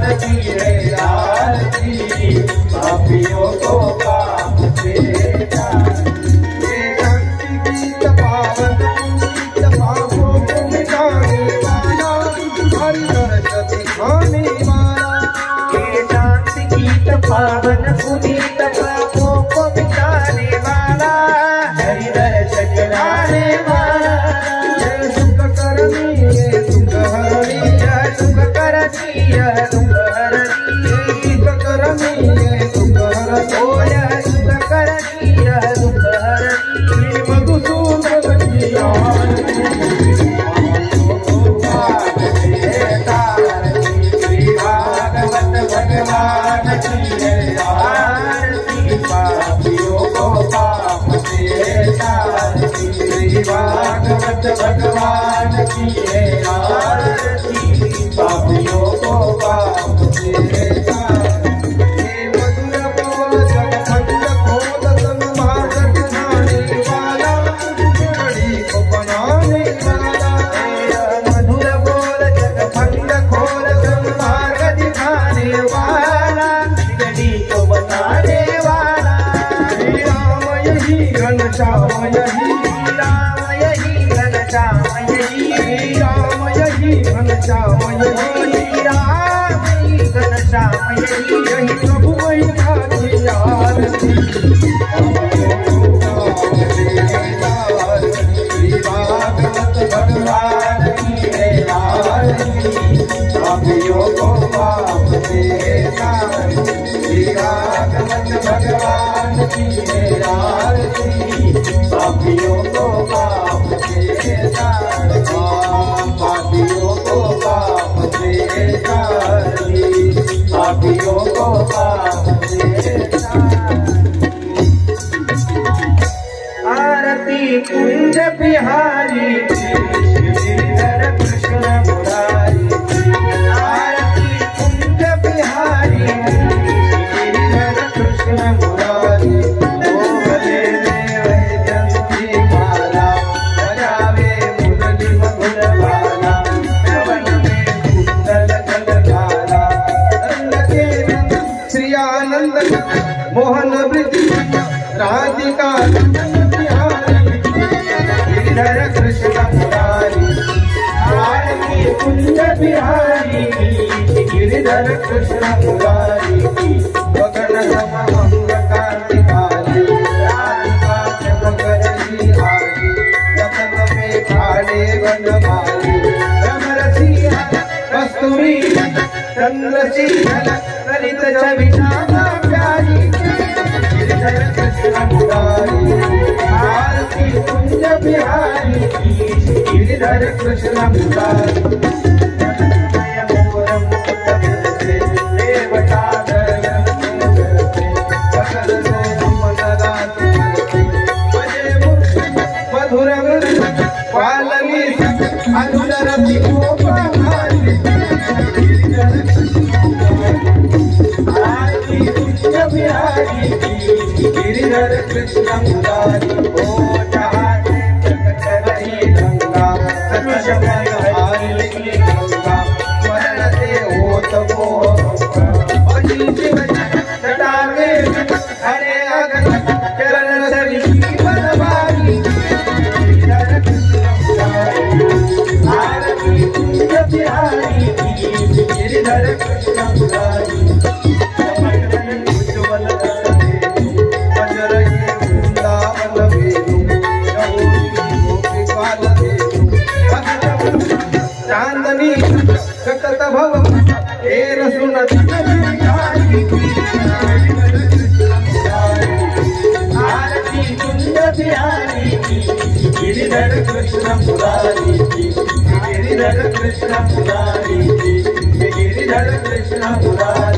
आरती है आरती, पापियों को पाप से ये शांति गीत पावन गीत पापों को मिटाने वाला, हरिहर दिखाने वाला। ये शांति गीत पावन पुनीत पापों को मिटाने वाला, हरिहर चकराने वाला। जय सुख करनी ये सुख हरणी, जय सुख करनी यह सुख हरणी, सुख करनी ये सुख हरणी, ओ यह सुख करनी यह सुख हरणी। मधुसूदन की आरती, भागवत भगवान की है आरती, पापियों को पाप से तारती। भागवत भगवान की है आरती, पापियों को पाप से तारती। मधुर बोल जगखंड खोल सन्मार्ग दिखाने वाला, बिगड़ी को बनाने वाला। मधुर बोल जगखंड खोल सन्मार्ग दिखाने वाला, बिगड़ी को बनाने वाला। राम यही घनश्याम यही, राम यही घनश्याम यही, राम यही घनश्याम यही, राम यही घनश्याम यही। यही प्रभु वही की आरती, भागवत भगवान की है आरती, पापियों को पाप से तारती। भागवत भगवान की है आरती, पापियों को पाप से तारती। पापियों को पाप से तारती, पापियों को पाप से तारती। आरती कुंज बिहारी श्रीधर कृष्ण मुरारी, आरती कुंज बिहारी श्रीधर कृष्ण मुरारी। ओ भले वैजंती माला, बजावे मुरली मधुर बाला, श्रवण में कुंडल जलधारा। नंद के नंद श्री आनंद मोहन वृद्धि, राधिका गिरिधर कृष्ण मुरारी। आरती कुंज बिहारी गिरिधर कृष्ण मुरारी, गगन सम अंग कांति काली, राधिका मकर जी आली। रतन में खाड़े वनमाली, भ्रमर सिंह कस्तूरी चंद्रशील ललित छवि नाना प्यारी, गिरिधर कृष्ण मुरारी। आरती कुंज बिहारी गिरिधर कृष्ण मुरारी। मधुर पालनी अनुरति आरती कुंज बिहारी गिरिधर कृष्ण मुरारी। ओ चाहते प्रकट रही गंगा, सच हारी गंगा, स्मरण से होत मोह चटावे हरे अगन, चरण सभी बनवारी। आरती कुंज बिहारी गिरिधर कृष्ण मुरारी। उज्ज्वल चांदनी सतत भव तेर सुनत आरती कुंज बिहारी गिरिधर कृष्ण मुरारी, गिरिधर कृष्ण मुरारी, गिरिधर कृष्ण मुरारी।